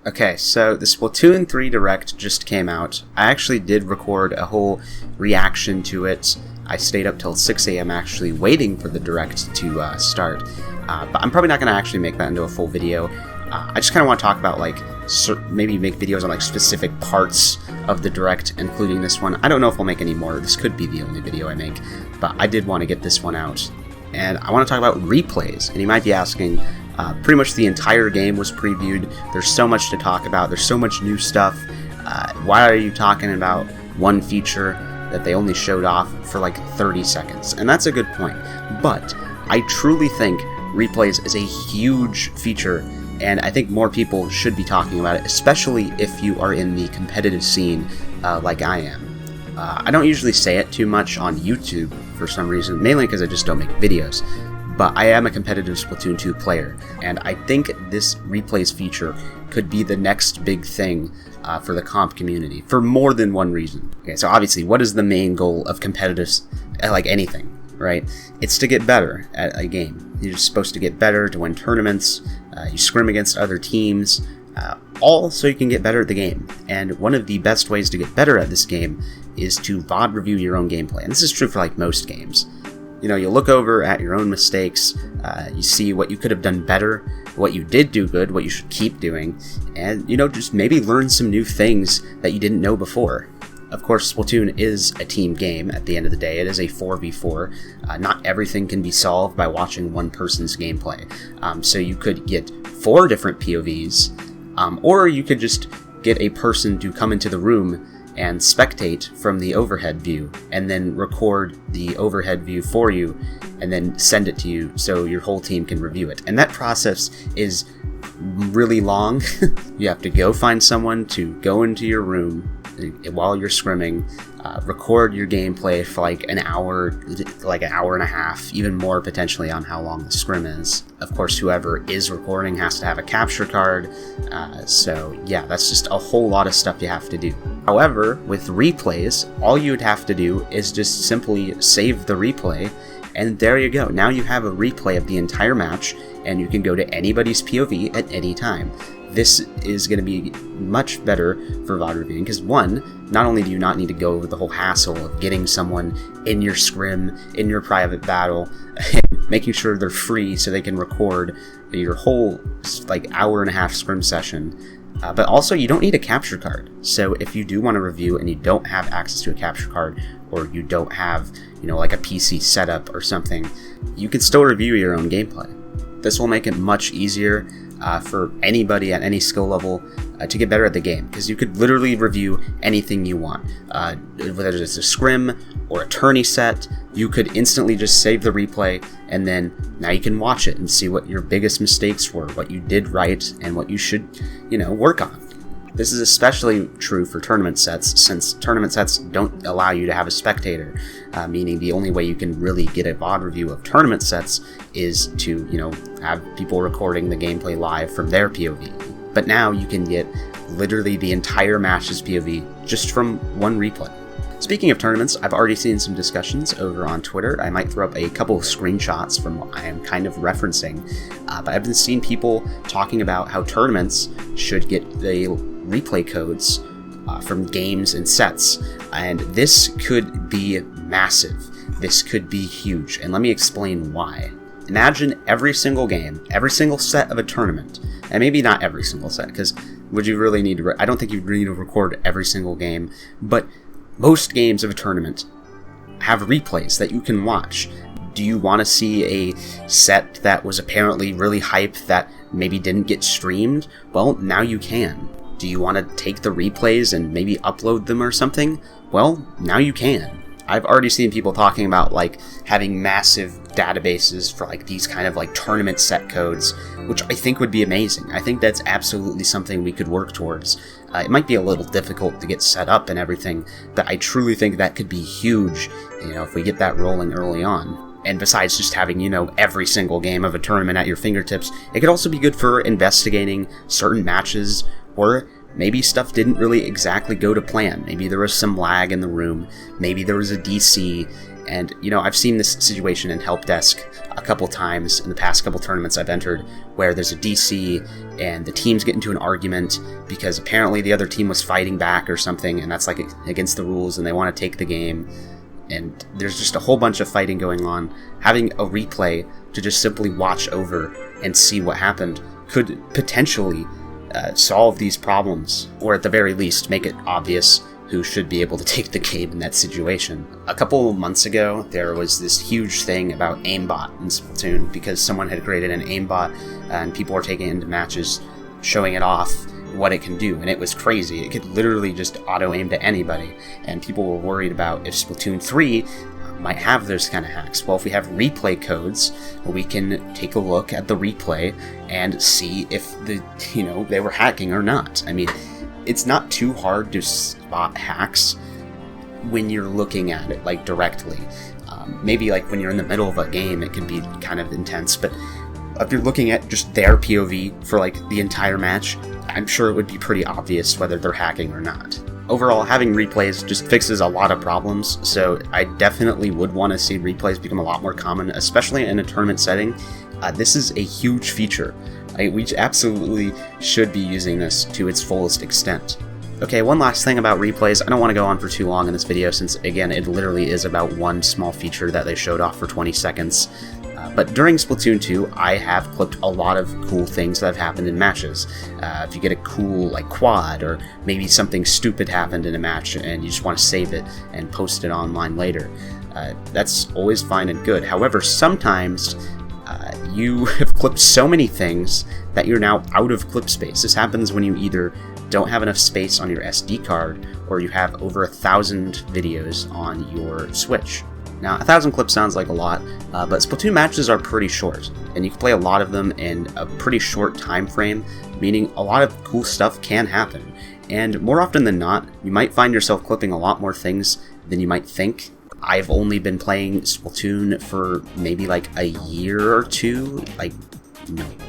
Okay, so the Splatoon 3 Direct just came out. I actually did record a whole reaction to it. I stayed up till 6 a.m. actually waiting for the Direct to start. But I'm probably not going to actually make that into a full video. I just kind of want to talk about, maybe make videos on, specific parts of the Direct, including this one. I don't know if I'll make any more. This could be the only video I make. But I did want to get this one out. And I want to talk about replays. And you might be asking, pretty much the entire game was previewed. There's so much to talk about. There's so much new stuff. Why are you talking about one feature that they only showed off for 30 seconds? And that's a good point. But I truly think replays is a huge feature, and I think more people should be talking about it, especially if you are in the competitive scene like I am. I don't usually say it too much on YouTube for some reason, mainly because I just don't make videos. But I am a competitive Splatoon 2 player, and I think this replays feature could be the next big thing for the comp community, for more than one reason. Okay, so obviously, what is the main goal of competitives, like anything, right? It's to get better at a game. You're supposed to get better to win tournaments, you scrim against other teams, all so you can get better at the game. And one of the best ways to get better at this game is to VOD review your own gameplay. And this is true for most games. You know, you look over at your own mistakes, you see what you could have done better, what you did do good, what you should keep doing, and, just maybe learn some new things that you didn't know before. Of course, Splatoon is a team game at the end of the day. It is a 4v4. Not everything can be solved by watching one person's gameplay. So you could get 4 different POVs, or you could just get a person to come into the room and spectate from the overhead view, and then record the overhead view for you, and then send it to you so your whole team can review it. And that process is really long. You have to go find someone to go into your room while you're scrimming, record your gameplay for an hour and a half, even more potentially on how long the scrim is. Of course, whoever is recording has to have a capture card, so yeah, that's just a whole lot of stuff you have to do. However, with replays, all you would have to do is just simply save the replay, and there you go. Now you have a replay of the entire match, and you can go to anybody's POV at any time. This is going to be much better for VOD reviewing because, one, not only do you not need to go over the whole hassle of getting someone in your scrim, in your private battle, and making sure they're free so they can record your whole hour and a half scrim session, but also you don't need a capture card. So if you do want to review and you don't have access to a capture card, or you don't have, a PC setup or something, you can still review your own gameplay. This will make it much easier for anybody at any skill level to get better at the game, because you could literally review anything you want. Whether it's a scrim or a tourney set, you could instantly just save the replay, and then now you can watch it and see what your biggest mistakes were, what you did right, and what you should, work on. This is especially true for tournament sets, since tournament sets don't allow you to have a spectator, meaning the only way you can really get a VOD review of tournament sets is to, have people recording the gameplay live from their POV. But now you can get literally the entire match's POV just from one replay. Speaking of tournaments, I've already seen some discussions over on Twitter. I might throw up a couple of screenshots from what I am kind of referencing, but I've been seeing people talking about how tournaments should get the replay codes from games and sets, and this could be massive. This could be huge, and let me explain why. Imagine every single game, every single set of a tournament, and maybe not every single set, because would you really need to, I don't think you need to record every single game, but most games of a tournament have replays that you can watch. Do you want to see a set that was apparently really hype that maybe didn't get streamed? Well, now you can. Do you want to take the replays and maybe upload them or something? Well, now you can. I've already seen people talking about having massive databases for these kind of tournament set codes, which I think would be amazing. I think that's absolutely something we could work towards. It might be a little difficult to get set up and everything, but I truly think that could be huge, if we get that rolling early on. And besides just having, every single game of a tournament at your fingertips, it could also be good for investigating certain matches, or maybe stuff didn't really exactly go to plan. Maybe there was some lag in the room, maybe there was a DC, and, I've seen this situation in help desk a couple times in the past couple tournaments I've entered where there's a DC and the teams get into an argument because apparently the other team was fighting back or something, and that's like against the rules, and they want to take the game, and there's just a whole bunch of fighting going on. Having a replay to just simply watch over and see what happened could potentially solve these problems, or at the very least make it obvious who should be able to take the game in that situation. A couple months ago, there was this huge thing about aimbot in Splatoon because someone had created an aimbot and people were taking it into matches, showing it off what it can do, and it was crazy. It could literally just auto-aim to anybody, and people were worried about if Splatoon 3 might have those kind of hacks. Well, if we have replay codes, we can take a look at the replay and see if they were hacking or not. I mean, it's not too hard to spot hacks when you're looking at it like directly. Maybe like when you're in the middle of a game, it can be kind of intense, but if you're looking at just their POV for like the entire match, I'm sure it would be pretty obvious whether they're hacking or not. Overall, having replays just fixes a lot of problems, so I definitely would want to see replays become a lot more common, especially in a tournament setting. This is a huge feature. We absolutely should be using this to its fullest extent. Okay, one last thing about replays. I don't want to go on for too long in this video since, again, it literally is about one small feature that they showed off for 20 seconds. But during Splatoon 2, I have clipped a lot of cool things that have happened in matches. If you get a cool like quad, or maybe something stupid happened in a match and you just want to save it and post it online later, that's always fine and good. However, sometimes you have clipped so many things that you're now out of clip space. This happens when you either don't have enough space on your SD card or you have over 1,000 videos on your Switch. Now, 1,000 clips sounds like a lot, but Splatoon matches are pretty short, and you can play a lot of them in a pretty short time frame, meaning a lot of cool stuff can happen. And more often than not, you might find yourself clipping a lot more things than you might think. I've only been playing Splatoon for maybe like a year or two,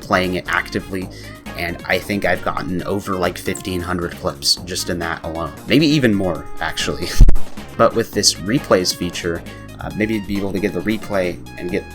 playing it actively, and I think I've gotten over like 1,500 clips just in that alone. Maybe even more, actually. But with this replays feature, maybe you'd be able to get the replay and get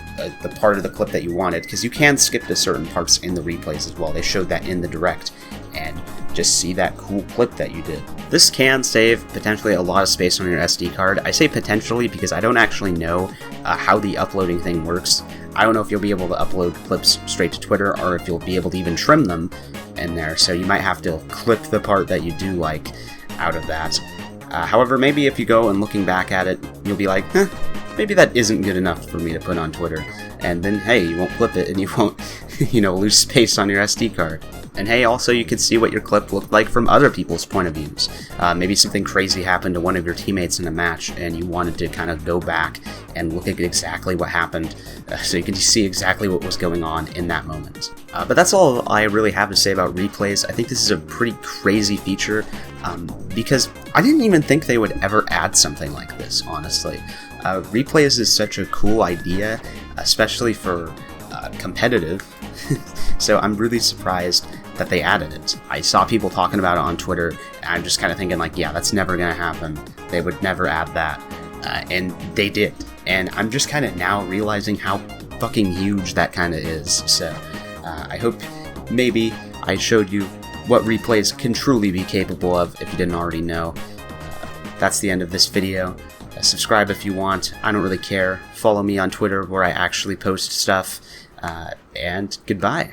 the part of the clip that you wanted, because you can skip to certain parts in the replays as well. They showed that in the direct, and just see that cool clip that you did. This can save potentially a lot of space on your SD card. I say potentially because I don't actually know how the uploading thing works. I don't know if you'll be able to upload clips straight to Twitter or if you'll be able to even trim them in there, so you might have to clip the part that you do like out of that. However, maybe if you go and looking back at it, you'll be like, maybe that isn't good enough for me to put on Twitter. And then, hey, you won't clip it and you won't, lose space on your SD card. And hey, also you could see what your clip looked like from other people's point of views. Maybe something crazy happened to one of your teammates in a match and you wanted to kind of go back and look at exactly what happened so you can see exactly what was going on in that moment. But that's all I really have to say about replays. I think this is a pretty crazy feature because I didn't even think they would ever add something like this, honestly. Replays is such a cool idea, especially for competitive, so I'm really surprised that they added it. I saw people talking about it on Twitter, and I'm just kind of thinking like, yeah, that's never gonna happen. They would never add that, and they did. And I'm just kind of now realizing how fucking huge that kind of is. So I hope maybe I showed you what replays can truly be capable of if you didn't already know. That's the end of this video. Subscribe if you want. I don't really care. Follow me on Twitter where I actually post stuff. And goodbye.